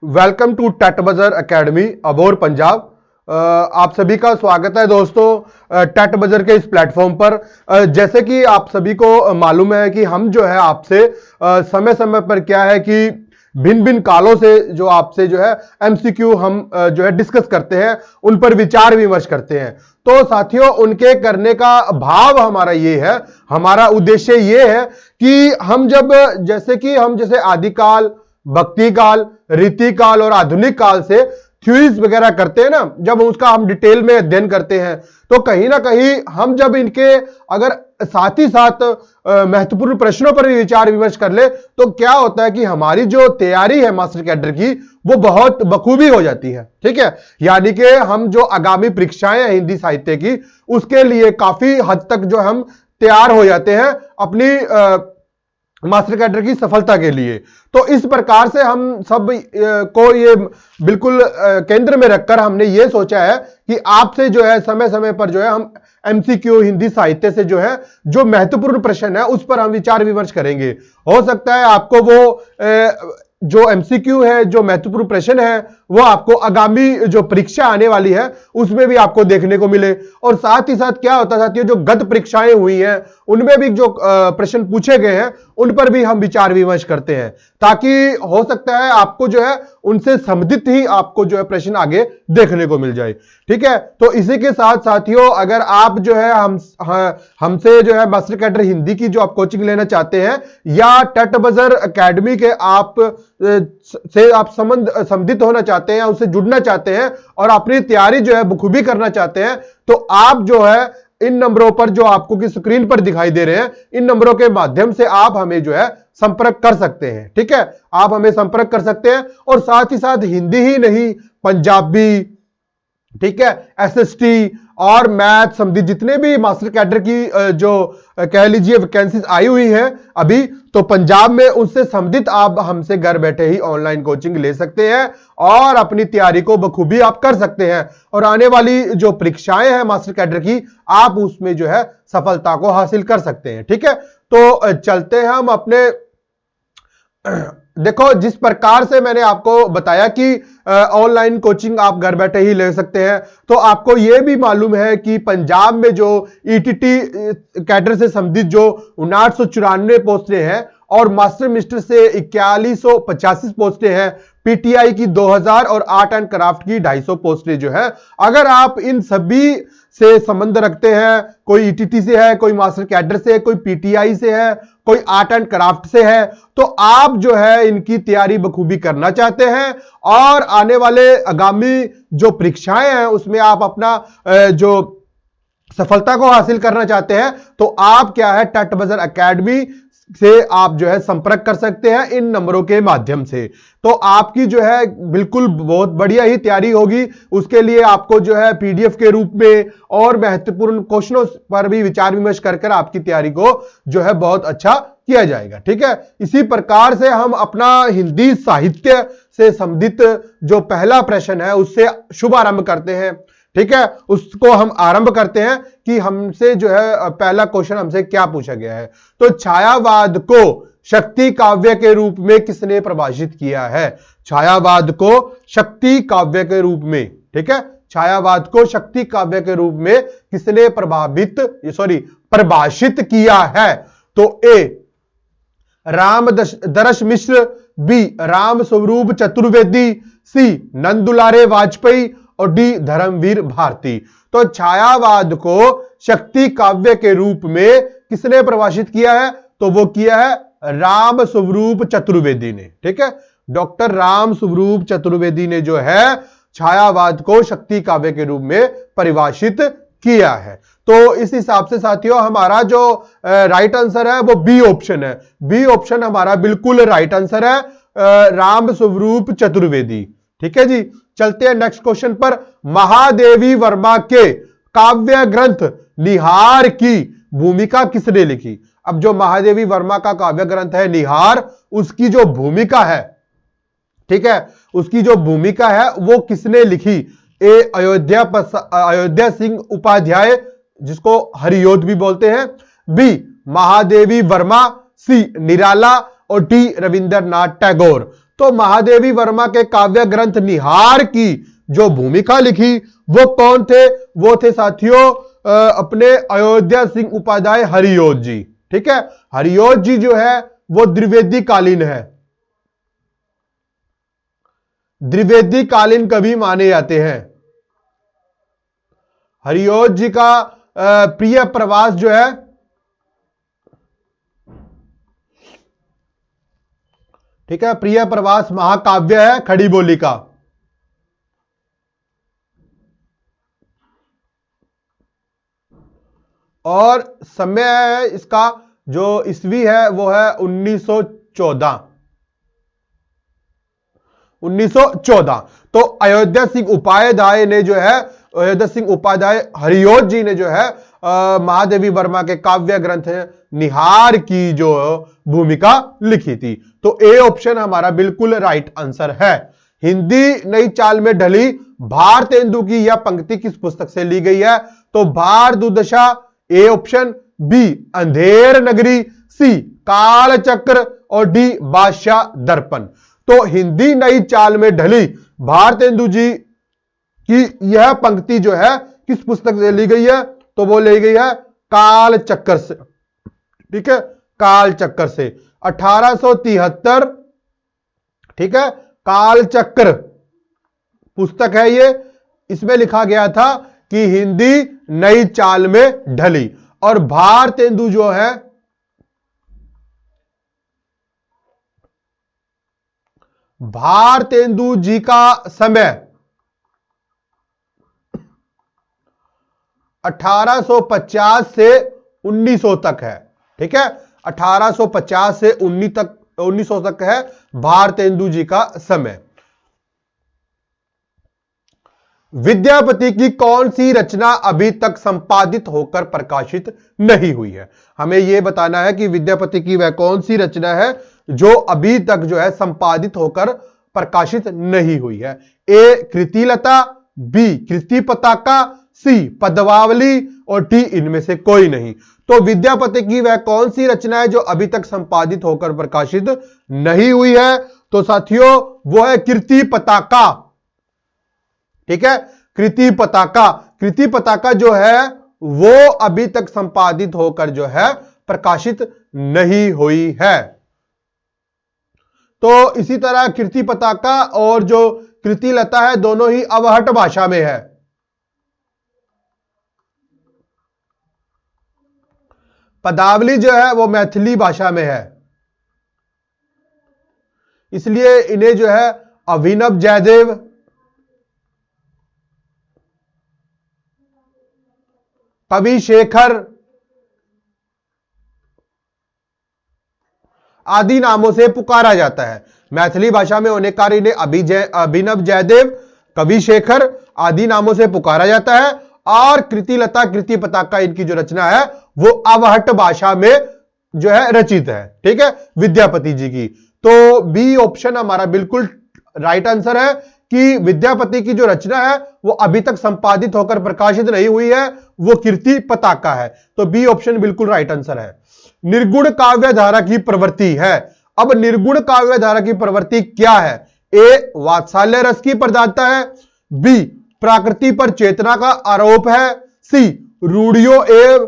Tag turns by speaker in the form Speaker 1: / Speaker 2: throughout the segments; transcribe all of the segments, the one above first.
Speaker 1: Welcome to टेट बजर academy Abohar Punjab. आप सभी का स्वागत है दोस्तों टेट बजर के इस प्लेटफॉर्म पर। जैसे कि आप सभी को मालूम है कि हम जो है आपसे समय समय पर क्या है कि भिन्न भिन्न कालों से जो आपसे जो है एमसीक्यू हम जो है डिस्कस करते हैं, उन पर विचार विमर्श करते हैं। तो साथियों, उनके करने का भाव हमारा ये है, हमारा उद्देश्य ये है कि हम जैसे आदिकाल, भक्ति काल, रीति काल और आधुनिक काल से थ्योरीज वगैरह करते हैं ना, जब उसका हम डिटेल में अध्ययन करते हैं तो कहीं ना कहीं हम जब इनके अगर साथ ही साथ महत्वपूर्ण प्रश्नों पर भी विचार विमर्श कर ले तो क्या होता है कि हमारी जो तैयारी है मास्टर कैडर की वो बहुत बखूबी हो जाती है। ठीक है, यानी कि हम जो आगामी परीक्षाएं हैं हिंदी साहित्य की, उसके लिए काफी हद तक जो हम तैयार हो जाते हैं अपनी मास्टर कैडर की सफलता के लिए। तो इस प्रकार से हम सब को ये बिल्कुल केंद्र में रखकर हमने ये सोचा है कि आपसे जो है समय समय पर जो है हम एमसीक्यू हिंदी साहित्य से जो है जो महत्वपूर्ण प्रश्न है उस पर हम विचार विमर्श करेंगे। हो सकता है आपको वो जो एमसीक्यू है, जो महत्वपूर्ण प्रश्न है, वो आपको आगामी जो परीक्षा आने वाली है उसमें भी आपको देखने को मिले। और साथ ही साथ क्या होता है साथियों, जो गत परीक्षाएं हुई हैं उनमें भी जो प्रश्न पूछे गए हैं उन पर भी हम विचार विमर्श करते हैं, ताकि हो सकता है आपको जो है उनसे संबंधित ही आपको जो है प्रश्न आगे देखने को मिल जाए। ठीक है, तो इसी के साथ साथियों, अगर आप जो है हमसे जो है मास्टर कैडर हिंदी की जो आप कोचिंग लेना चाहते हैं या टेट बजर एकेडमी के आप संबंधित होना चाहते हैं, उससे जुड़ना चाहते हैं और अपनी तैयारी जो है बखूबी करना चाहते हैं, तो आप जो है इन नंबरों पर जो आपको की स्क्रीन पर दिखाई दे रहे हैं, इन नंबरों के माध्यम से आप हमें जो है संपर्क कर सकते हैं। ठीक है, आप हमें संपर्क कर सकते हैं। और साथ ही साथ हिंदी ही नहीं, पंजाबी, ठीक है, एसएसटी और मैथ संबंधी जितने भी मास्टर कैडर की जो कह लीजिए वैकेंसीज आई हुई हैं अभी, तो पंजाब में उनसे संबंधित आप हमसे घर बैठे ही ऑनलाइन कोचिंग ले सकते हैं और अपनी तैयारी को बखूबी आप कर सकते हैं। और आने वाली जो परीक्षाएं हैं मास्टर कैडर की, आप उसमें जो है सफलता को हासिल कर सकते हैं। ठीक है, तो चलते हैं हम अपने देखो, जिस प्रकार से मैंने आपको बताया कि ऑनलाइन कोचिंग आप घर बैठे ही ले सकते हैं, तो आपको यह भी मालूम है कि पंजाब में जो ईटीटी कैडर से संबंधित जो 5994 पोस्टें हैं और मास्टर मिस्टर से 4185 पोस्टें हैं, पीटीआई की 2000 और आर्ट एंड क्राफ्ट की 250 पोस्टें जो है, अगर आप इन सभी से संबंध रखते हैं, कोई ईटीटी से है, कोई मास्टर कैडर से है, कोई पीटीआई से है, कोई आर्ट एंड क्राफ्ट से है, तो आप जो है इनकी तैयारी बखूबी करना चाहते हैं और आने वाले आगामी जो परीक्षाएं हैं उसमें आप अपना जो सफलता को हासिल करना चाहते हैं, तो आप क्या है टेट बजर एकेडमी से आप जो है संपर्क कर सकते हैं इन नंबरों के माध्यम से। तो आपकी जो है बिल्कुल बहुत बढ़िया ही तैयारी होगी। उसके लिए आपको जो है पीडीएफ के रूप में और महत्वपूर्ण क्वेश्चनों पर भी विचार विमर्श कर आपकी तैयारी को जो है बहुत अच्छा किया जाएगा। ठीक है, इसी प्रकार से हम अपना हिंदी साहित्य से संबंधित जो पहला प्रश्न है उससे शुभारंभ करते हैं। ठीक है, उसको हम आरंभ करते हैं कि हमसे जो है पहला क्वेश्चन हमसे क्या पूछा गया है। तो छायावाद को शक्ति काव्य के रूप में किसने परिभाषित किया है? छायावाद को शक्ति काव्य के रूप में, ठीक है, छायावाद को शक्ति काव्य के रूप में किसने परिभाषित किया है? तो ए रामदर्श मिश्र, बी राम स्वरूप चतुर्वेदी, सी नंदुलारे वाजपेयी और डी धर्मवीर भारती। तो छायावाद को शक्ति काव्य के रूप में किसने परिभाषित किया है? तो वो किया है राम स्वरूप चतुर्वेदी ने। ठीक है, डॉक्टर राम स्वरूप चतुर्वेदी ने जो है छायावाद को शक्ति काव्य के रूप में परिभाषित किया है। तो इस हिसाब से साथियों हमारा जो राइट आंसर है वो बी ऑप्शन है। बी ऑप्शन हमारा बिल्कुल राइट आंसर है, राम स्वरूप चतुर्वेदी। ठीक है जी, चलते हैं नेक्स्ट क्वेश्चन पर। महादेवी वर्मा के काव्य ग्रंथ निहार की भूमिका किसने लिखी? अब जो महादेवी वर्मा का काव्य ग्रंथ है निहार, उसकी जो भूमिका है, ठीक है, उसकी जो भूमिका है वो किसने लिखी? ए अयोध्या सिंह उपाध्याय, जिसको हरियोध भी बोलते हैं, बी महादेवी वर्मा, सी निराला और डी रविंद्रनाथ टैगोर। तो महादेवी वर्मा के काव्य ग्रंथ निहार की जो भूमिका लिखी वो कौन थे? वो थे साथियों अपने अयोध्या सिंह उपाध्याय हरियोध जी। ठीक है, हरियोध जी जो है वो द्विवेदी कालीन है, द्विवेदी कालीन कवि माने जाते हैं। हरियोध जी का प्रिय प्रवास जो है, ठीक है, प्रिय प्रवास महाकाव्य है खड़ी बोली का। और समय है इसका जो ईस्वी है वो है 1914। 1914। तो अयोध्या सिंह उपाध्याय ने जो है, अयोध्या सिंह उपाध्याय हरियोध जी ने जो है महादेवी वर्मा के काव्य ग्रंथ निहार की जो भूमिका लिखी थी। तो ए ऑप्शन हमारा बिल्कुल राइट आंसर है। हिंदी नई चाल में ढली भारतेंदु की यह पंक्ति किस पुस्तक से ली गई है? तो भार दुर्दशा, A option, B Andher Nagari, सी काल चक्र और डी बादशाह दर्पण। तो हिंदी नई चाल में ढली भारतेंदु जी की यह पंक्ति जो है किस पुस्तक से ली गई है? तो वो ली गई है काल चक्र से। ठीक है, काल चक्र से 1873। ठीक है, काल चक्र पुस्तक है ये। इसमें लिखा गया था कि हिंदी नई चाल में ढली। और भारतेंदु जो है, भारतेंदु जी का समय 1850 से 1900 तक है। ठीक है, 1850 से 1900 तक है भारतेंदु जी का समय। विद्यापति की कौन सी रचना अभी तक संपादित होकर प्रकाशित नहीं हुई है? हमें यह बताना है कि विद्यापति की वह कौन सी रचना है जो अभी तक जो है संपादित होकर प्रकाशित नहीं हुई है। ए कृतिलता, बी कृति पताका, सी पद्मावली और डी इनमें से कोई नहीं। तो विद्यापति की वह कौन सी रचना है जो अभी तक संपादित होकर प्रकाशित नहीं हुई है? तो साथियों वो है कृति पताका। ठीक है, कृति पताका। कृति पताका जो है वो अभी तक संपादित होकर जो है प्रकाशित नहीं हुई है। तो इसी तरह कृति पताका और जो कृति लता है दोनों ही अवहट भाषा में है। पदावली जो है वो मैथिली भाषा में है, इसलिए इन्हें जो है अभिनव जयदेव, कवि शेखर आदि नामों से पुकारा जाता है। मैथिली भाषा में होने कारण इन्हें अभिनव जयदेव, कवि शेखर आदि नामों से पुकारा जाता है। और कृतिलता, कृति पताका इनकी जो रचना है वो अवहट भाषा में जो है रचित है। ठीक है, विद्यापति जी की। तो बी ऑप्शन हमारा बिल्कुल राइट आंसर है कि विद्यापति की जो रचना है वो अभी तक संपादित होकर प्रकाशित नहीं हुई है, वो कृति पताका है। तो बी ऑप्शन बिल्कुल राइट आंसर है। निर्गुण काव्य धारा की प्रवृत्ति है। अब निर्गुण काव्य धारा की प्रवृत्ति क्या है? ए वात्सल्य रस की प्रधानता है, बी प्रकृति पर चेतना का आरोप है, सी रूढ़ियों एवं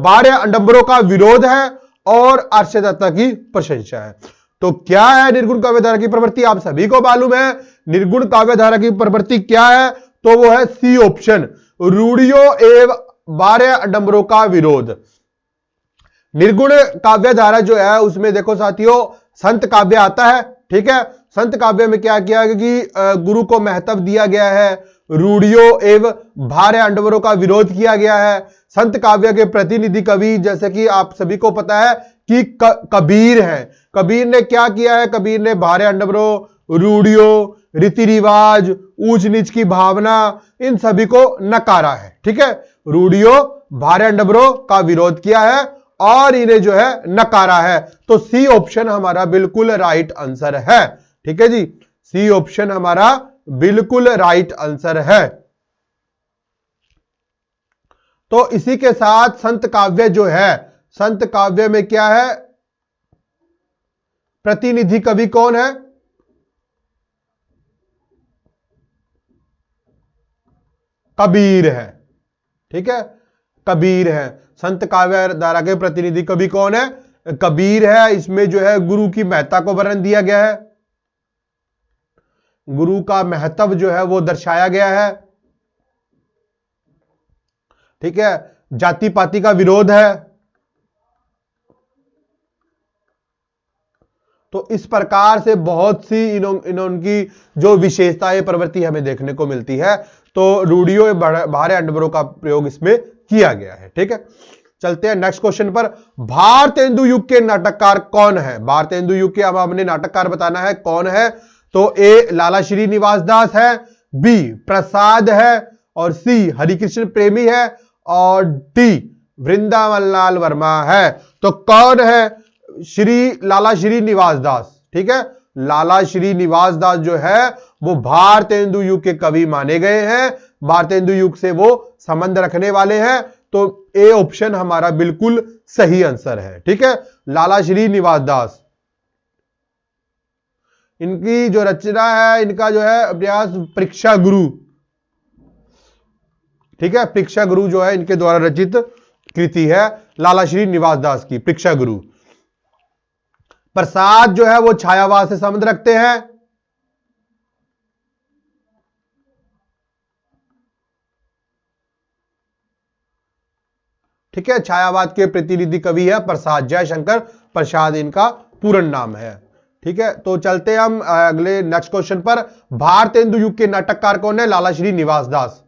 Speaker 1: बाह्य आडंबरों का विरोध है और आश्चर्यता की प्रशंसा है। तो क्या है निर्गुण काव्य धारा की प्रवृत्ति? आप सभी को मालूम है निर्गुण काव्य धारा की प्रवृत्ति क्या है? तो वो है सी ऑप्शन, रूढ़ियों एवं बाह्य आडंबरों का विरोध। निर्गुण काव्य धारा जो है उसमें देखो साथियों संत काव्य आता है। ठीक है, संत काव्य में क्या किया कि गुरु को महत्व दिया गया है, रूढ़ियों एवं बाह्य आडंबरों का विरोध किया गया है। संत काव्य के प्रतिनिधि कवि जैसे कि आप सभी को पता है कि कबीर है। कबीर ने क्या किया है? कबीर ने बाह्य आडंबरों, रूढ़ियों, रीति रिवाज, ऊंच नीच की भावना, इन सभी को नकारा है। ठीक है, रूढ़ियों, बाह्य आडंबरों का विरोध किया है और इन्हें जो है नकारा है। तो सी ऑप्शन हमारा बिल्कुल राइट आंसर है। ठीक है जी, सी ऑप्शन हमारा बिल्कुल राइट आंसर है। तो इसी के साथ संत काव्य जो है, संत काव्य में क्या है? प्रतिनिधि कवि कौन है? कबीर है। ठीक है, कबीर है। संत काव्य धारा के प्रतिनिधि कवि कौन है? कबीर है। इसमें जो है गुरु की महत्ता को वर्णन दिया गया है, गुरु का महत्व जो है वो दर्शाया गया है। ठीक है, जाति पाति का विरोध है। तो इस प्रकार से बहुत सी इनकी जो विशेषताएं प्रवृत्ति हमें देखने को मिलती है। तो रूढ़ियों बाहर अंडवरों का प्रयोग इसमें किया गया है। ठीक है, चलते हैं नेक्स्ट क्वेश्चन पर। भारतेंदु युग के नाटककार कौन है? भारतेंदु युग के अब हमने नाटककार बताना है कौन है। तो ए लाला श्रीनिवास दास है, बी प्रसाद है, और सी हरिकृष्ण प्रेमी है, और डी वृंदावन लाल वर्मा है। तो कौन है? लाला श्रीनिवास दास। ठीक है, लाला श्रीनिवास दास जो है वो भारतेंदु युग के कवि माने गए हैं, भारतेंदु युग से वो संबंध रखने वाले हैं। तो ए ऑप्शन हमारा बिल्कुल सही आंसर है। ठीक है, लाला श्रीनिवास दास। इनकी जो रचना है, इनका जो है अभ्यास परीक्षा गुरु। ठीक है, परीक्षा गुरु जो है इनके द्वारा रचित कृति है लाला श्रीनिवास दास की, परीक्षा गुरु। प्रसाद जो है वो छायावाद से संबंध रखते हैं। ठीक है, छायावाद के प्रतिनिधि कवि है प्रसाद, जयशंकर प्रसाद इनका पूर्ण नाम है। ठीक है, तो चलते हम अगले नेक्स्ट क्वेश्चन पर। भारतेंदु युग के नाटककार कौन है? लाला श्रीनिवास दास।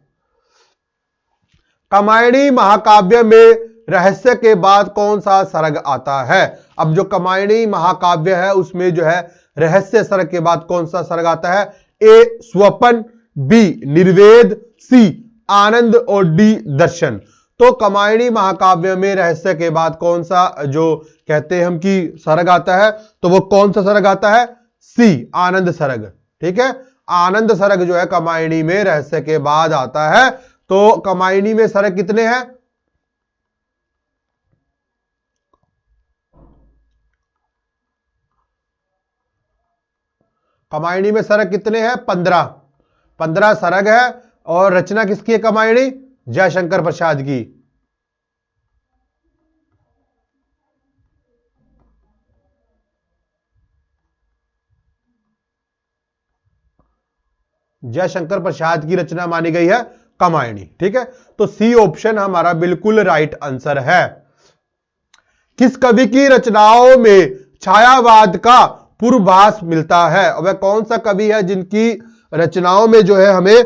Speaker 1: कमायणी महाकाव्य में रहस्य के बाद कौन सा सर्ग आता है? अब जो कमायणी महाकाव्य है उसमें जो है रहस्य सर्ग के बाद कौन सा सर्ग आता है? ए स्वपन, बी निर्वेद, सी आनंद, और डी दर्शन। तो कमायणी महाकाव्य में रहस्य के बाद कौन सा जो कहते हैं हम कि सर्ग आता है, तो वो कौन सा सर्ग आता है? सी आनंद सर्ग। ठीक है, आनंद सर्ग जो है कमायणी में रहस्य के बाद आता है। तो कमायणी में सर्ग कितने हैं? कमायणी में सर्ग कितने हैं? 15 सर्ग है। और रचना किसकी है कमायणी? जयशंकर प्रसाद की। जयशंकर प्रसाद की रचना मानी गई है कमायणी। ठीक है, तो सी ऑप्शन हमारा बिल्कुल राइट आंसर है। किस कवि की रचनाओं में छायावाद का पूर्वाभास मिलता है? वह कौन सा कवि है जिनकी रचनाओं में जो है हमें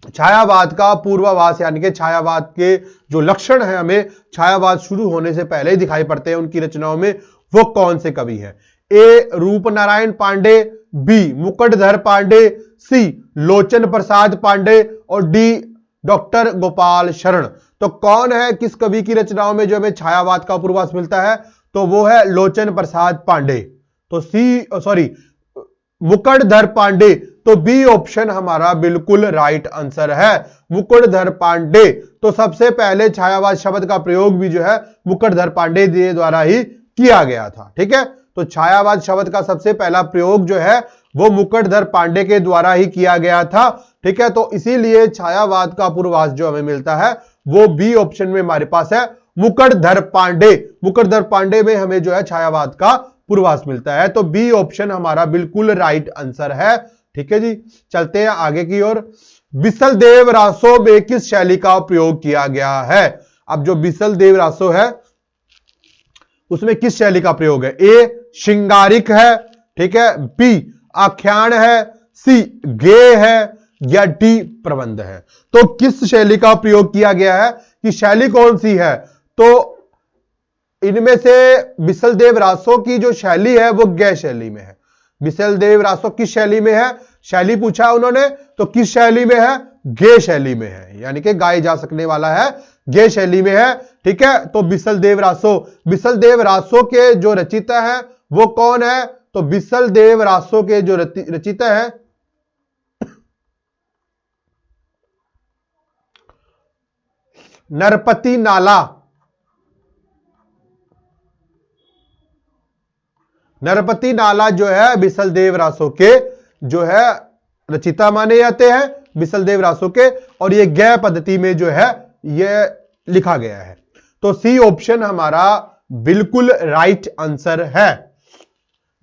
Speaker 1: छायावाद का पूर्वाभास, यानी कि छायावाद के जो लक्षण है हमें छायावाद शुरू होने से पहले ही दिखाई पड़ते हैं उनकी रचनाओं में, वो कौन से कवि है? ए रूपनारायण पांडे, बी मुकुटधर पांडे, सी लोचन प्रसाद पांडे, और डी डॉक्टर गोपाल शरण। तो कौन है, किस कवि की रचनाओं में जो हमें छायावाद का पूर्वाभास मिलता है? तो वो है लोचन प्रसाद पांडे। तो मुकुटधर पांडे। तो बी ऑप्शन हमारा बिल्कुल राइट आंसर है, मुकुटधर पांडे। तो सबसे पहले छायावाद शब्द का प्रयोग भी जो है मुकुटधर पांडे द्वारा ही किया गया था। ठीक है, तो छायावाद शब्द का सबसे पहला प्रयोग जो है वो मुकुटधर पांडे के द्वारा ही किया गया था। ठीक है, तो इसीलिए छायावाद का पूर्वाभास जो हमें मिलता है वो बी ऑप्शन में हमारे पास है, मुकुटधर पांडे। मुकुटधर पांडे में हमें जो है छायावाद का पूर्वाभास मिलता है। तो बी ऑप्शन हमारा बिल्कुल राइट आंसर है। ठीक है जी, चलते हैं आगे की ओर। बिसल देव रासो में किस शैली का प्रयोग किया गया है? अब जो बिसल देव रासो है उसमें किस शैली का प्रयोग है? ए श्रृंगारिक है, ठीक है, बी आख्यान है, सी गेय है, या डी प्रबंध है। तो किस शैली का प्रयोग किया गया है कि शैली कौन सी है? तो इनमें से बिसल देव रासो की जो शैली है वो गेय शैली में है। बिसल देव रासो किस शैली में है? शैली पूछा उन्होंने, तो किस शैली में है? गेय शैली में है, यानी कि गाए जा सकने वाला है, गेय शैली में है। ठीक है, तो बिसल देव रासो के जो रचिता है वो कौन है? तो बिसल देव रासो के जो रचिता है नरपति नाला। नरपति नाला जो है बिसलदेव रासो के जो है रचिता माने जाते हैं, बिसलदेव रासो के, और ये गय पद्धति में जो है ये लिखा गया है। तो सी ऑप्शन हमारा बिल्कुल राइट आंसर है।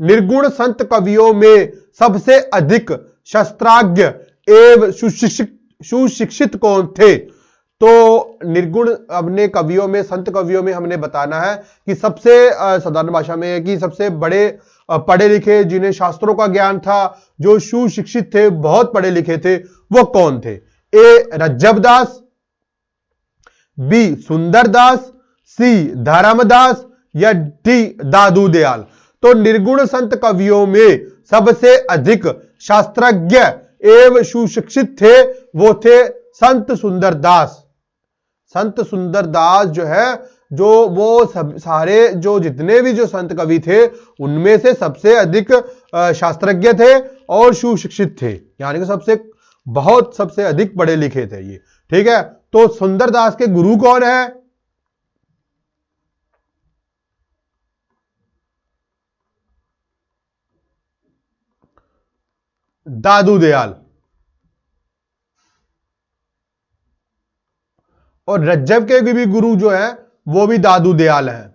Speaker 1: निर्गुण संत कवियों में सबसे अधिक शस्त्राज्ञ एवं सुशिक्षित कौन थे? तो निर्गुण अपने कवियों में, संत कवियों में हमने बताना है कि सबसे साधारण भाषा में है कि सबसे बड़े पढ़े लिखे, जिन्हें शास्त्रों का ज्ञान था, जो सुशिक्षित थे, बहुत पढ़े लिखे थे, वो कौन थे? ए रज्जबदास, बी सुंदरदास, सी धर्मदास या डी दादू दयाल। तो निर्गुण संत कवियों में सबसे अधिक शास्त्रज्ञ एवं सुशिक्षित थे, वो थे संत सुंदरदास। संत सुंदरदास जो है, जो वो सब सारे जो जितने भी जो संत कवि थे उनमें से सबसे अधिक शास्त्रज्ञ थे और सुशिक्षित थे, यानी कि सबसे अधिक पढ़े लिखे थे ये। ठीक है, तो सुंदरदास के गुरु कौन है? दादू दयाल। और रज्जब के भी गुरु जो है वो भी दादू दयाल है।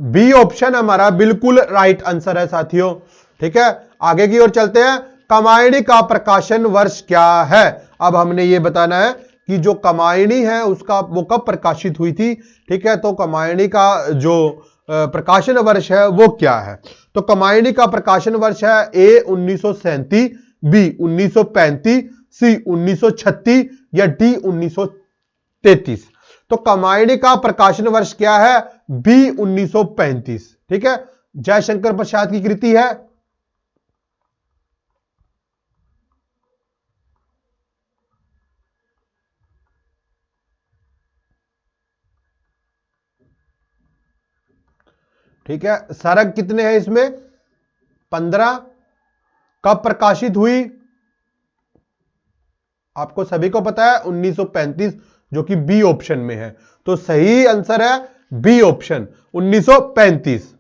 Speaker 1: बी ऑप्शन हमारा बिल्कुल राइट आंसर है साथियों। ठीक है, आगे की ओर चलते हैं। कमायणी का प्रकाशन वर्ष क्या है? अब हमने ये बताना है कि जो कमायणी है उसका वो कब प्रकाशित हुई थी। ठीक है, तो कमायणी का जो प्रकाशन वर्ष है वो क्या है? तो कमायणी का प्रकाशन वर्ष है ए 1937, बी 1935, सी 1936 या डी 1933। तो कमायणी का प्रकाशन वर्ष क्या है? बी 1935। ठीक है, जयशंकर प्रसाद की कृति है। ठीक है, सरग कितने हैं इसमें? 15। कब प्रकाशित हुई? आपको सभी को पता है 1935, जो कि बी ऑप्शन में है। तो सही आंसर है बी ऑप्शन 1935।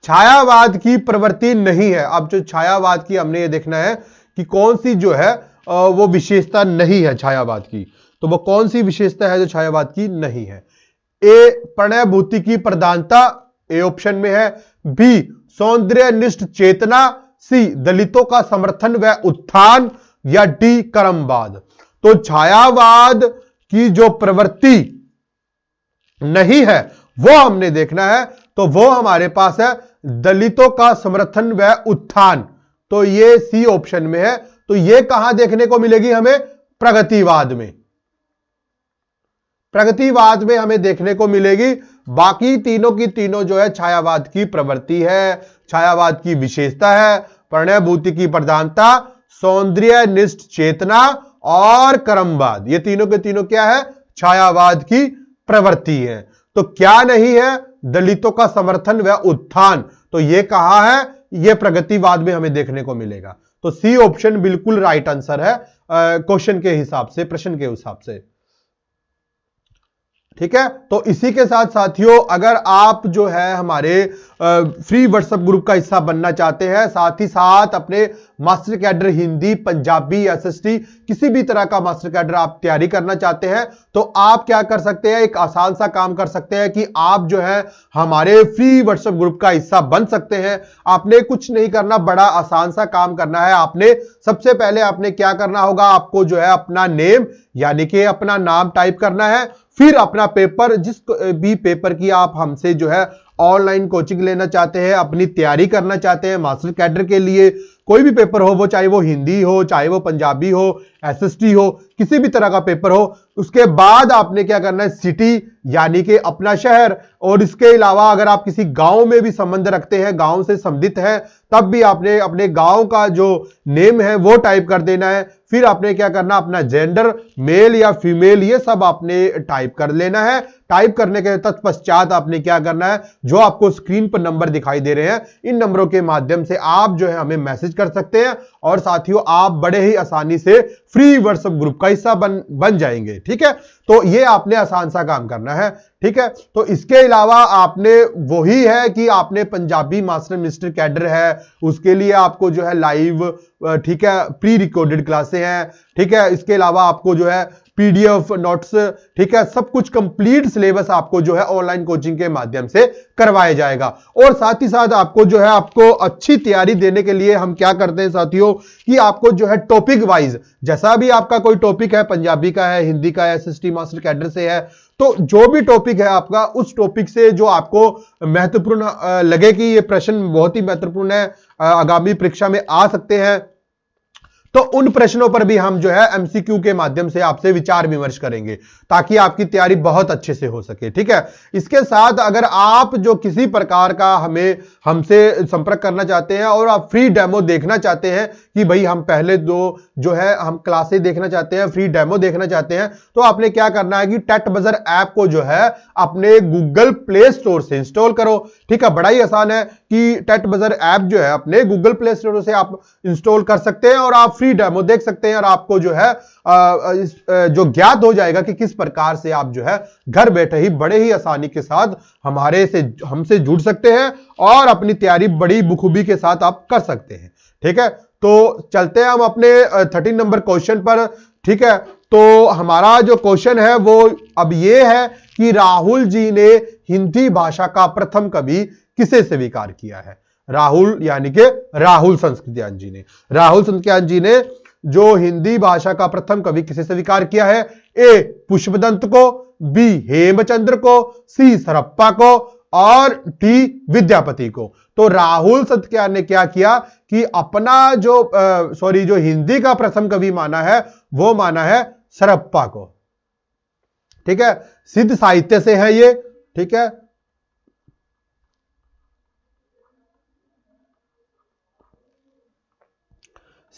Speaker 1: छायावाद की प्रवृत्ति नहीं है। अब जो छायावाद की हमने ये देखना है कि कौन सी जो है वो विशेषता नहीं है छायावाद की। तो वो कौन सी विशेषता है जो छायावाद की नहीं है? ए प्रणयभूति की प्रधानता, ए ऑप्शन में है। बी सौंदर्यनिष्ठ चेतना, सी दलितों का समर्थन व उत्थान या डी कर्मवाद। तो छायावाद की जो प्रवृत्ति नहीं है वो हमने देखना है, तो वो हमारे पास है दलितों का समर्थन व उत्थान। तो ये सी ऑप्शन में है। तो ये कहां देखने को मिलेगी हमें? प्रगतिवाद में। प्रगतिवाद में हमें देखने को मिलेगी। बाकी तीनों की तीनों जो है छायावाद की प्रवृत्ति है, छायावाद की विशेषता है। प्रणयभूति की प्रधानता, सौंदर्यनिष्ठ चेतना और कर्मवाद, ये तीनों के तीनों क्या है? छायावाद की प्रवृत्ति है। तो क्या नहीं है? दलितों का समर्थन व उत्थान। तो ये कहां है? ये प्रगतिवाद में हमें देखने को मिलेगा। तो सी ऑप्शन बिल्कुल राइट आंसर है क्वेश्चन के हिसाब से, प्रश्न के हिसाब से। ठीक है, तो इसी के साथ साथियों, अगर आप जो है हमारे फ्री व्हाट्सएप ग्रुप का हिस्सा बनना चाहते हैं, साथ ही साथ अपने master cadre Hindi, Punjabi, SST किसी भी तरह का मास्टर कैडर आप तैयारी करना चाहते हैं, तो आप क्या कर सकते हैं? एक आसान सा काम कर सकते हैं कि आप जो है हमारे फ्री व्हाट्सएप ग्रुप का हिस्सा बन सकते हैं। आपने कुछ नहीं करना, बड़ा आसान सा काम करना है। आपने सबसे पहले आपने क्या करना होगा? आपको जो है अपना नेम यानी कि अपना नाम टाइप करना है, फिर अपना पेपर, जिस भी पेपर की आप हमसे जो है ऑनलाइन कोचिंग लेना चाहते हैं, अपनी तैयारी करना चाहते हैं मास्टर कैडर के लिए, कोई भी पेपर हो, वो चाहे वो हिंदी हो, चाहे वो पंजाबी हो, एसएसटी हो, किसी भी तरह का पेपर हो, उसके बाद आपने क्या करना है? सिटी यानी कि अपना शहर, और इसके अलावा अगर आप किसी गांव में भी संबंध रखते हैं, गांव से संबंधित है, तब भी आपने अपने गांव का जो नेम है वो टाइप कर देना है। फिर आपने क्या करना? अपना जेंडर, मेल या फीमेल, ये सब आपने टाइप कर लेना है। टाइप करने के तत्पश्चात आपने क्या करना है? जो आपको स्क्रीन पर नंबर दिखाई दे रहे हैं, इन नंबरों के माध्यम से आप जो है हमें मैसेज कर सकते हैं, और साथियों आप बड़े ही आसानी से फ्री व्हाट्सएप ग्रुप का हिस्सा बन जाएंगे। ठीक है, तो ये आपने आसान सा काम करना है, ठीक है। तो इसके अलावा आपने वही है कि आपने पंजाबी मास्टर मिनिस्टर कैडर है, उसके लिए आपको जो है लाइव, ठीक है, प्री रिकॉर्डेड क्लासें हैं, ठीक है। इसके अलावा आपको जो है पीडीएफ नोट्स, ठीक है, सब कुछ कंप्लीट सिलेबस आपको जो है ऑनलाइन कोचिंग के माध्यम से करवाया जाएगा। और साथ ही साथ आपको जो है, आपको अच्छी तैयारी देने के लिए हम क्या करते हैं साथियों, कि आपको जो है टॉपिक वाइज, जैसा भी आपका कोई टॉपिक है, पंजाबी का है, हिंदी का है, एसएसटी मास्टर कैडर से है, तो जो भी टॉपिक है आपका, उस टॉपिक से जो आपको महत्वपूर्ण लगे कि ये प्रश्न बहुत ही महत्वपूर्ण है, आगामी परीक्षा में आ सकते हैं, तो उन प्रश्नों पर भी हम जो है एमसीक्यू के माध्यम से आपसे विचार विमर्श करेंगे, ताकि आपकी तैयारी बहुत अच्छे से हो सके, ठीक है। इसके साथ अगर आप जो किसी प्रकार का हमसे संपर्क करना चाहते हैं और आप फ्री डेमो देखना चाहते हैं कि भाई हम पहले दो जो है हम क्लासेस देखना चाहते हैं, फ्री डेमो देखना चाहते हैं, तो आपने क्या करना है कि टेट बजर ऐप को जो है अपने गूगल प्ले स्टोर से इंस्टॉल करो, ठीक है। बड़ा ही आसान है कि टेट बजर ऐप जो है अपने गूगल प्ले स्टोर से आप इंस्टॉल कर सकते हैं और आप फ्री डेमो देख सकते हैं, और आपको जो है जो ज्ञात हो जाएगा कि किस प्रकार से आप जो है घर बैठे ही बड़े ही आसानी के साथ हमसे जुड़ सकते हैं और अपनी तैयारी बड़ी बखूबी के साथ आप कर सकते हैं, ठीक है। तो चलते हैं हम अपने 13 नंबर क्वेश्चन पर, ठीक है। तो हमारा जो क्वेश्चन है वो अब ये है कि राहुल जी ने हिंदी भाषा का प्रथम कवि किसे स्वीकार किया है। राहुल यानी कि राहुल संस्कृत्यायन जी ने, राहुल संस्कृत्यायन जी ने जो हिंदी भाषा का प्रथम कवि किसे स्वीकार किया है, ए पुष्पदंत को, बी हेमचंद्र को, सी सरप्पा को, और डी विद्यापति को। तो राहुल संस्कृत्यायन ने क्या किया कि अपना जो हिंदी का प्रथम कवि माना है, वो माना है सरप्पा को, ठीक है। सिद्ध साहित्य से है ये, ठीक है।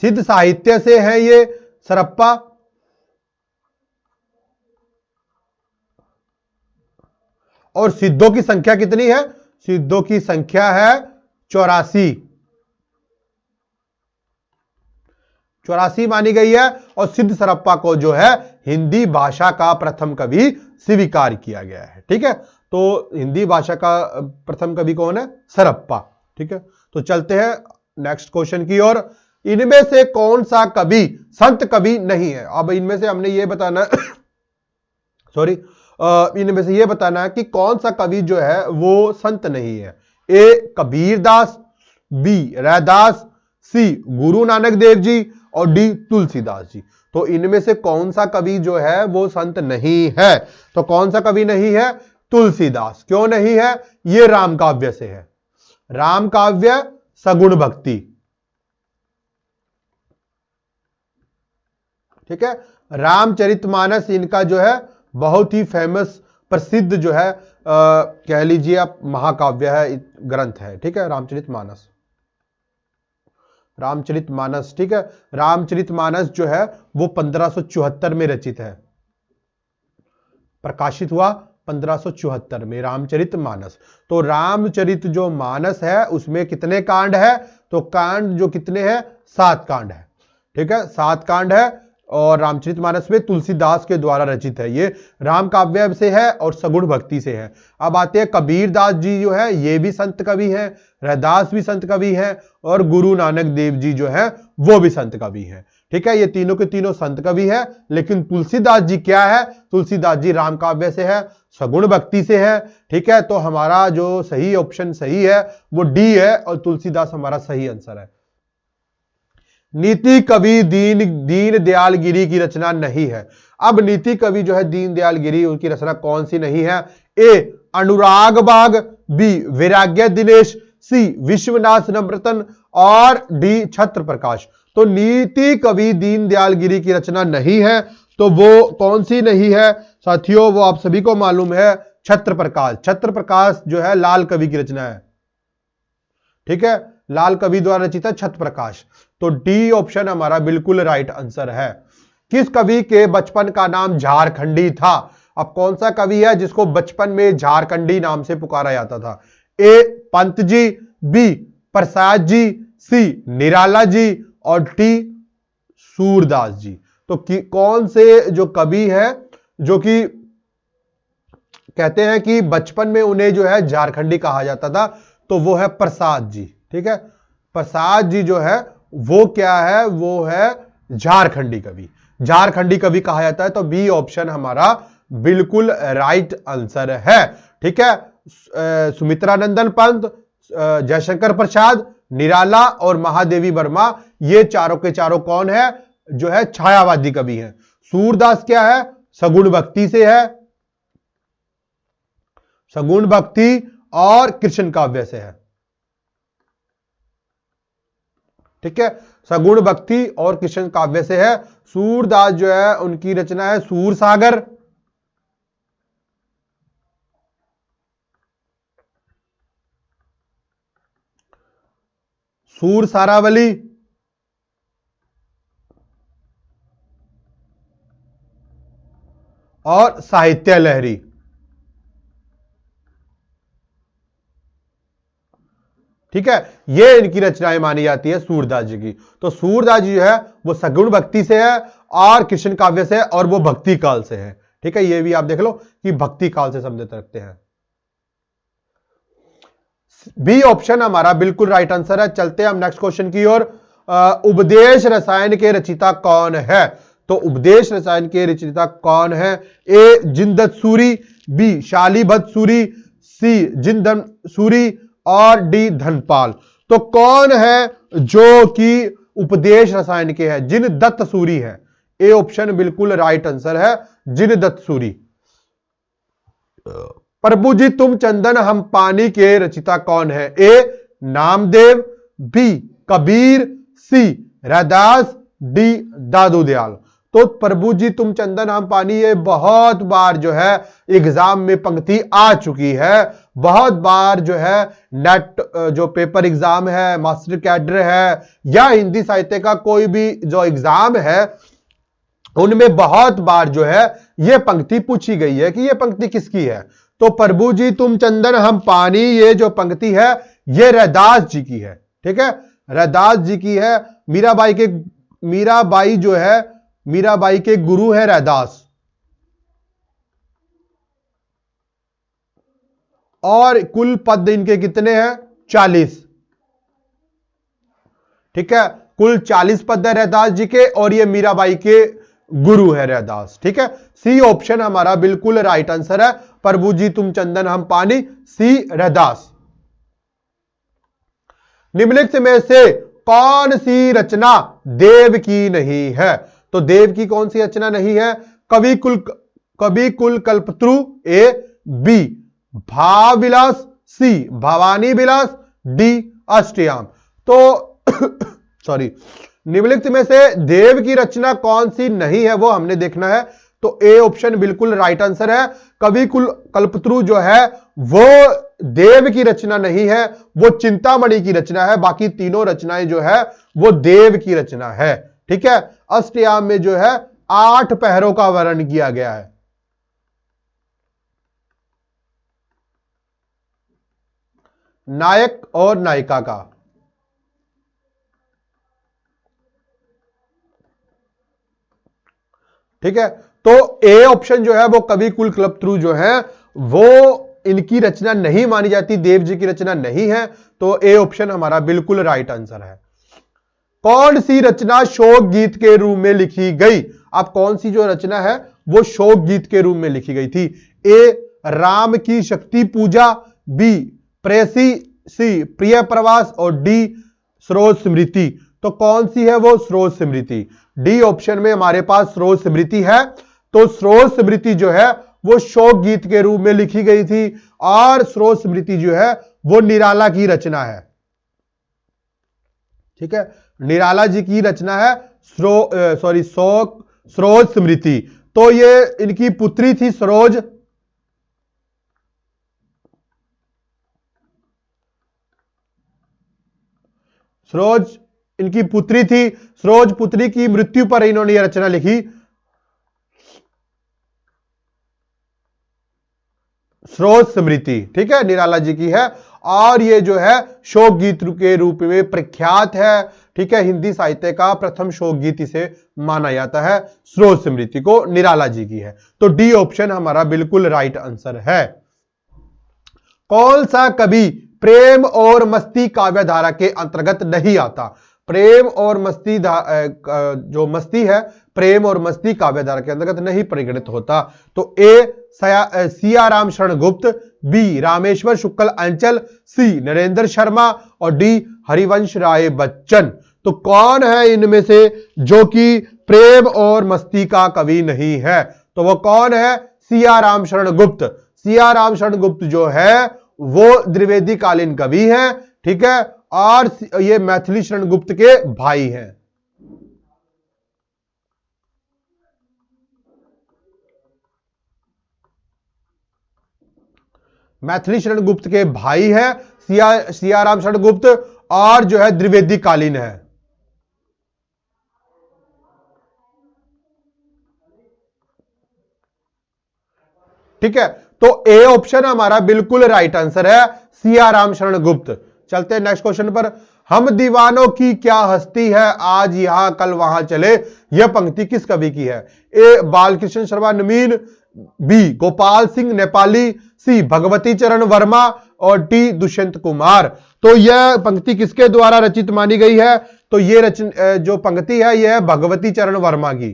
Speaker 1: सिद्ध साहित्य से है ये सरप्पा, और सिद्धों की संख्या कितनी है, सिद्धों की संख्या है 84, 84 मानी गई है। और सिद्ध सरप्पा को जो है हिंदी भाषा का प्रथम कवि स्वीकार किया गया है, ठीक है। तो हिंदी भाषा का प्रथम कवि कौन है, सरप्पा, ठीक है। तो चलते हैं नेक्स्ट क्वेश्चन की ओर। इनमें से कौन सा कवि संत कवि नहीं है। अब इनमें से हमने ये बताना सॉरी इनमें से ये बताना है कि कौन सा कवि जो है वो संत नहीं है। ए कबीरदास, बी रैदास, सी गुरु नानक देव जी, और डी तुलसीदास जी। तो इनमें से कौन सा कवि जो है वो संत नहीं है। तो कौन सा कवि नहीं है, तुलसीदास। क्यों नहीं है, ये राम काव्य से है, राम काव्य सगुण भक्ति, ठीक है। रामचरितमानस इनका जो है बहुत ही फेमस प्रसिद्ध जो है कह लीजिए आप महाकाव्य है, ग्रंथ है, ठीक है। रामचरितमानस, रामचरितमानस, ठीक है। रामचरितमानस जो है वो 1574 में रचित है, प्रकाशित हुआ 1574 में रामचरितमानस। तो रामचरित जो मानस है उसमें कितने कांड है, तो कांड जो कितने हैं, 7 कांड है, ठीक है, 7 कांड है। और रामचरितमानस में तुलसीदास के द्वारा रचित है, ये राम काव्य से है और सगुण भक्ति से है। अब आते हैं कबीरदास जी जो है ये भी संत कवि हैं, रैदास भी संत कवि हैं, और गुरु नानक देव जी जो है वो भी संत कवि हैं, ठीक है। ये तीनों के तीनों संत कवि है। लेकिन तुलसीदास जी क्या है, तुलसीदास जी राम काव्य से है, सगुण भक्ति से है, ठीक है। तो हमारा जो सही ऑप्शन सही है वो डी है, और तुलसीदास हमारा सही आंसर है। नीति कवि दीन दयाल गिरी की रचना नहीं है। अब नीति कवि जो है दीन दयाल गिरी, उनकी रचना कौन सी नहीं है। ए अनुराग बाग, बी वैराग्य दिनेश, सी विश्वनाथ नम्रतन, और डी छत्र प्रकाश। तो नीति कवि दीन दयाल गिरी की रचना नहीं है, तो वो कौन सी नहीं है साथियों, वो आप सभी को मालूम है, छत्र प्रकाश। छत्र प्रकाश जो है लाल कवि की रचना है, ठीक है, लाल कवि द्वारा रचित है छत्र प्रकाश। तो डी ऑप्शन हमारा बिल्कुल राइट आंसर है। किस कवि के बचपन का नाम झारखंडी था। अब कौन सा कवि है जिसको बचपन में झारखंडी नाम से पुकारा जाता था। ए पंत जी, बी प्रसाद जी, सी निराला जी, और डी सूरदास जी। तो कौन से जो कवि है जो कि कहते हैं कि बचपन में उन्हें जो है झारखंडी कहा जाता था, तो वो है प्रसाद जी। ठीक है, प्रसाद जी जो है वो क्या है, वो है झारखंडी कवि। झारखंडी कवि कहा जाता है, तो बी ऑप्शन हमारा बिल्कुल राइट आंसर है। ठीक है, सुमित्रा नंदन पंत, जयशंकर प्रसाद, निराला और महादेवी वर्मा, ये चारों के चारों कौन है, जो है छायावादी कवि हैं। सूरदास क्या है, सगुण भक्ति से है, सगुण भक्ति और कृष्ण काव्य से है। ठीक है, सगुण भक्ति और कृष्ण काव्य से है। सूरदास जो है उनकी रचना है सूर सागर, सूर सारावली और साहित्य लहरी। ठीक है, ये इनकी रचनाएं मानी जाती है सूरदास जी की। तो सूरदास जी जो है वो सगुण भक्ति से है और कृष्ण काव्य से है और वो भक्ति काल से है। ठीक है, ये भी आप देख लो कि भक्ति काल से संबंधित रखते हैं। बी ऑप्शन हमारा बिल्कुल राइट आंसर है। चलते हैं हम नेक्स्ट क्वेश्चन की ओर। उपदेश रसायन के रचयिता कौन है? तो उपदेश रसायन के रचयिता कौन है? ए जिनदत्त सूरी, बी शालीभद्र सूरी, सी जिनधन सूरी और डी धनपाल। तो कौन है जो कि उपदेश रसायन के है? जिनदत्त सूरी है। ए ऑप्शन बिल्कुल राइट आंसर है, जिनदत्त सूरी। प्रभु जी तुम चंदन हम पानी के रचयिता कौन है? ए नामदेव, बी कबीर, सी रैदास, डी दादू दयाल। तो प्रभु जी तुम चंदन हम पानी, ये बहुत बार जो है एग्जाम में पंक्ति आ चुकी है। बहुत बार जो है नेट जो पेपर एग्जाम है, मास्टर कैडर है या हिंदी साहित्य का कोई भी जो एग्जाम है, उनमें बहुत बार जो है यह पंक्ति पूछी गई है कि यह पंक्ति किसकी है। तो प्रभु जी तुम चंदन हम पानी, ये जो पंक्ति है ये रैदास जी की है। ठीक है, रैदास जी की है। मीराबाई जो है, मीराबाई के गुरु है रैदास। और कुल पद इनके कितने हैं? 40। ठीक है, कुल 40 पद है रैदास जी के और ये मीराबाई के गुरु है रैदास। ठीक है, सी ऑप्शन हमारा बिल्कुल राइट आंसर है। प्रभु जी तुम चंदन हम पानी, सी रैदास। निम्नलिखित में से कौन सी रचना देव की नहीं है? तो देव की कौन सी रचना नहीं है? कवि कुल कल्पत्रु, ए बी भाव विलास, सी भवानी विलास, डी अष्टयाम। तो सॉरी, निम्नलिखित में से देव की रचना कौन सी नहीं है वो हमने देखना है। तो ए ऑप्शन बिल्कुल राइट आंसर है। कवि कुल कल्पत्रु जो है वो देव की रचना नहीं है, वो चिंतामणि की रचना है। बाकी तीनों रचनाएं जो है वो देव की रचना है। ठीक है, अष्टयाम में जो है 8 पहरों का वर्णन किया गया है। नायक और नायिका का। ठीक है, तो ए ऑप्शन जो है वो कवि कुल कल्पत्रु जो है वो इनकी रचना नहीं मानी जाती, देव जी की रचना नहीं है। तो ए ऑप्शन हमारा बिल्कुल राइट आंसर है। कौन सी रचना शोक गीत के रूप में लिखी गई? अब कौन सी जो रचना है वो शोक गीत के रूप में लिखी गई थी? ए राम की शक्ति पूजा, बी प्रेयसी, सी प्रिय प्रवास और डी सरोज स्मृति। तो कौन सी है वो? सरोज स्मृति। डी ऑप्शन में हमारे पास सरोज स्मृति है। तो सरोज स्मृति जो है वो शोक गीत के रूप में लिखी गई थी और सरोज स्मृति जो है वो निराला की रचना है। ठीक है, निराला जी की रचना है सरोज स्मृति। तो ये इनकी पुत्री थी सरोज। सरोज इनकी पुत्री थी। सरोज पुत्री की मृत्यु पर इन्होंने यह रचना लिखी, सरोज स्मृति। ठीक है, निराला जी की है। और ये जो है शोक गीत के रूप में प्रख्यात है। ठीक है, हिंदी साहित्य का प्रथम शोक गीत इसे माना जाता है। स्रोत स्मृति को निराला जी की है। तो डी ऑप्शन हमारा बिल्कुल राइट आंसर है। कौन सा कवि प्रेम और मस्ती काव्यधारा के अंतर्गत नहीं आता? प्रेम और मस्ती जो मस्ती है, प्रेम और मस्ती काव्यधारा के अंतर्गत नहीं परिगणित होता। तो ए सियाराम शरण गुप्त, बी रामेश्वर शुक्ल अंचल, सी नरेंद्र शर्मा और डी हरिवंश राय बच्चन। तो कौन है इनमें से जो कि प्रेम और मस्ती का कवि नहीं है? तो वो कौन है? सियाराम शरण गुप्त। सियाराम शरण गुप्त जो है वो द्विवेदी कालीन कवि है। ठीक है, और ये मैथिली शरण गुप्त के भाई हैं। मैथिली शरण गुप्त के भाई है सियाराम शरण गुप्त, और जो है द्विवेदी कालीन है। ठीक है, तो ए ऑप्शन हमारा बिल्कुल राइट आंसर है, सियाराम शरण गुप्त। चलते हैं नेक्स्ट क्वेश्चन पर। हम दीवानों की क्या हस्ती है, आज यहां कल वहां चले, यह पंक्ति किस कवि की है? ए बालकृष्ण शर्मा नवीन, बी गोपाल सिंह नेपाली, सी भगवती चरण वर्मा और डी दुष्यंत कुमार। तो यह पंक्ति किसके द्वारा रचित मानी गई है? तो ये जो पंक्ति है यह भगवती चरण वर्मा की।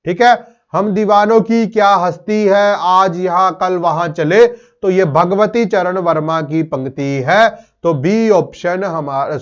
Speaker 1: ठीक है, हम दीवानों की क्या हस्ती है, आज यहां कल वहां चले, तो यह भगवती चरण वर्मा की पंक्ति है। तो बी ऑप्शन हमारा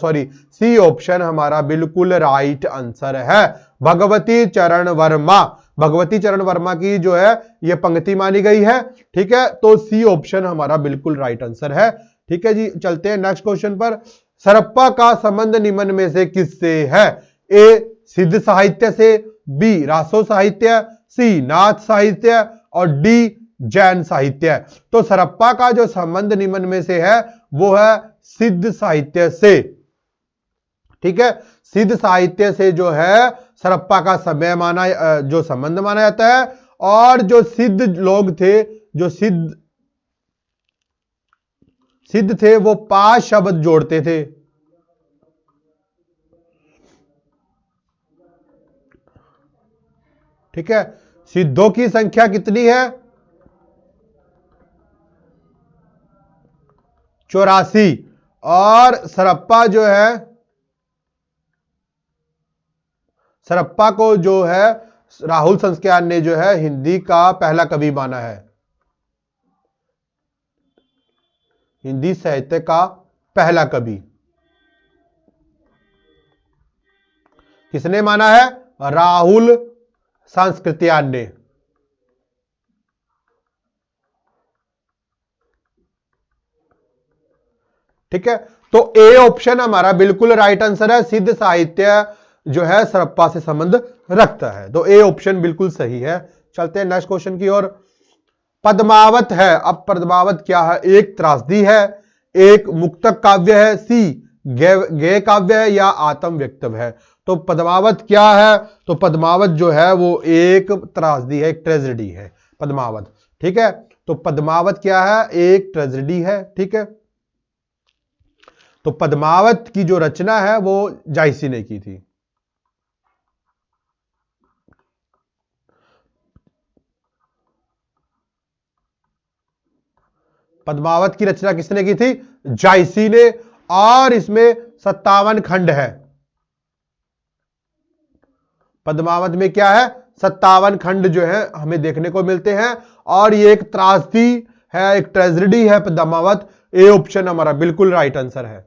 Speaker 1: सी ऑप्शन हमारा बिल्कुल राइट आंसर है, भगवती चरण वर्मा। भगवती चरण वर्मा की जो है यह पंक्ति मानी गई है। ठीक है, तो सी ऑप्शन हमारा बिल्कुल राइट आंसर है। ठीक है जी, चलते हैं नेक्स्ट क्वेश्चन पर। सरप्पा का संबंध निम्न में से किससे है? ए सिद्ध साहित्य से, बी रासो साहित्य, सी नाथ साहित्य और डी जैन साहित्य। तो सरप्पा का जो संबंध निम्न में से है वो है सिद्ध साहित्य से। ठीक है, सिद्ध साहित्य से जो है सरप्पा का जो संबंध माना जाता है। और जो सिद्ध लोग थे, जो सिद्ध थे, वो 5 शब्द जोड़ते थे। ठीक है, सिद्धों की संख्या कितनी है? 84। और सरप्पा जो है, सरप्पा को जो है राहुल संस्कृत्यायन ने जो है हिंदी का पहला कवि माना है, हिंदी साहित्य का पहला कवि किसने माना है? राहुल संस्कृत्यायन ने। ठीक है, तो ए ऑप्शन हमारा बिल्कुल राइट आंसर है, सिद्ध साहित्य जो है सरप्पा से संबंध रखता है। तो ए ऑप्शन बिल्कुल सही है। चलते हैं नेक्स्ट क्वेश्चन की ओर। पद्मावत है, अब पद्मावत क्या है? एक त्रासदी है, एक मुक्तक काव्य है, सी गेय काव्य है या आत्म व्यक्तव्य है। तो पद्मावत क्या है? तो पद्मावत जो है वो एक त्रासदी है, एक ट्रेजेडी है पद्मावत। ठीक है, तो पद्मावत क्या है? एक ट्रेजेडी है। ठीक है, तो पद्मावत की जो रचना है वो जायसी ने की थी। पद्मावत की रचना किसने की थी? जायसी ने। और इसमें 57 खंड है। पद्मावत में क्या है? 57 खंड जो है हमें देखने को मिलते हैं। और ये एक त्रासदी है, एक ट्रेजेडी है पद्मावत। ए ऑप्शन हमारा बिल्कुल राइट आंसर है।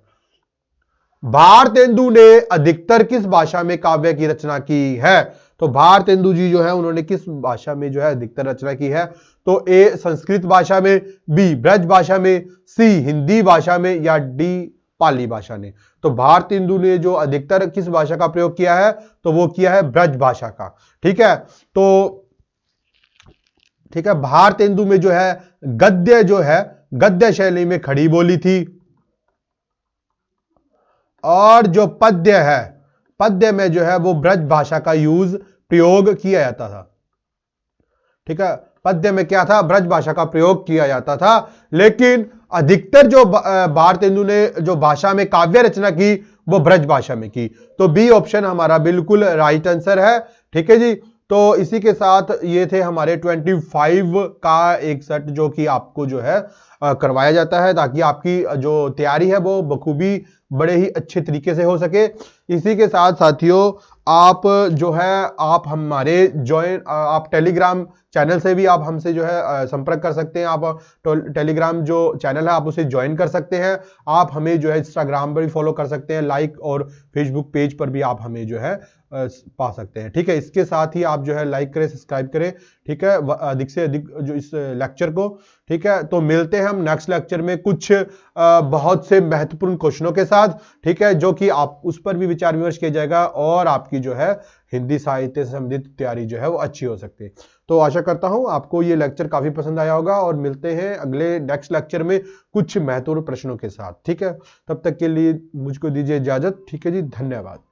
Speaker 1: भारतेंदु ने अधिकतर किस भाषा में काव्य की रचना की है? तो भारतेंदु जी जो है उन्होंने किस भाषा में जो है अधिकतर रचना की है? तो ए संस्कृत भाषा में, बी ब्रज भाषा में, सी हिंदी भाषा में या डी पाली भाषा ने। तो भारतेंदु ने जो अधिकतर किस भाषा का प्रयोग किया है? तो वो किया है ब्रज भाषा का। ठीक है, तो ठीक है, भारतेंदु में जो है गद्य जो है गद्य शैली में खड़ी बोली थी। और जो पद्य है, पद्य में जो है वो ब्रज भाषा का प्रयोग किया जाता था। ठीक है, पद्य में क्या था, ब्रज भाषा का प्रयोग किया जाता था। लेकिन अधिकतर जो भारतेंदु ने जो भाषा में काव्य रचना की वो ब्रज भाषा में की। तो बी ऑप्शन हमारा बिल्कुल राइट आंसर है। ठीक है जी। तो इसी के साथ ये थे हमारे 25 का एक सेट जो कि आपको जो है करवाया जाता है, ताकि आपकी जो तैयारी है वो बखूबी बड़े ही अच्छे तरीके से हो सके। इसी के साथ साथियों आप जो है आप हमारे ज्वाइन आप टेलीग्राम चैनल से भी आप हमसे जो है संपर्क कर सकते हैं। आप टेलीग्राम जो चैनल है आप उसे ज्वाइन कर सकते हैं। आप हमें जो है इंस्टाग्राम पर भी फॉलो कर सकते हैं, लाइक, और फेसबुक पेज पर भी आप हमें जो है पा सकते हैं। ठीक है। इसके साथ ही आप जो है लाइक करें, सब्सक्राइब करें। ठीक है। अधिक से अधिक जो इस लेक्चर को। ठीक है। तो मिलते हैं हम नेक्स्ट लेक्चर में कुछ बहुत से महत्वपूर्ण क्वेश्चनों के साथ। ठीक है। जो कि आप उस पर भी विचार विमर्श किया जाएगा और आपकी जो है हिंदी साहित्य से संबंधित तैयारी जो है वो अच्छी हो सकती है। तो आशा करता हूं आपको ये लेक्चर काफी पसंद आया होगा, और मिलते हैं अगले नेक्स्ट लेक्चर में कुछ महत्वपूर्ण प्रश्नों के साथ। ठीक है। तब तक के लिए मुझको दीजिए इजाजत। ठीक है जी। धन्यवाद।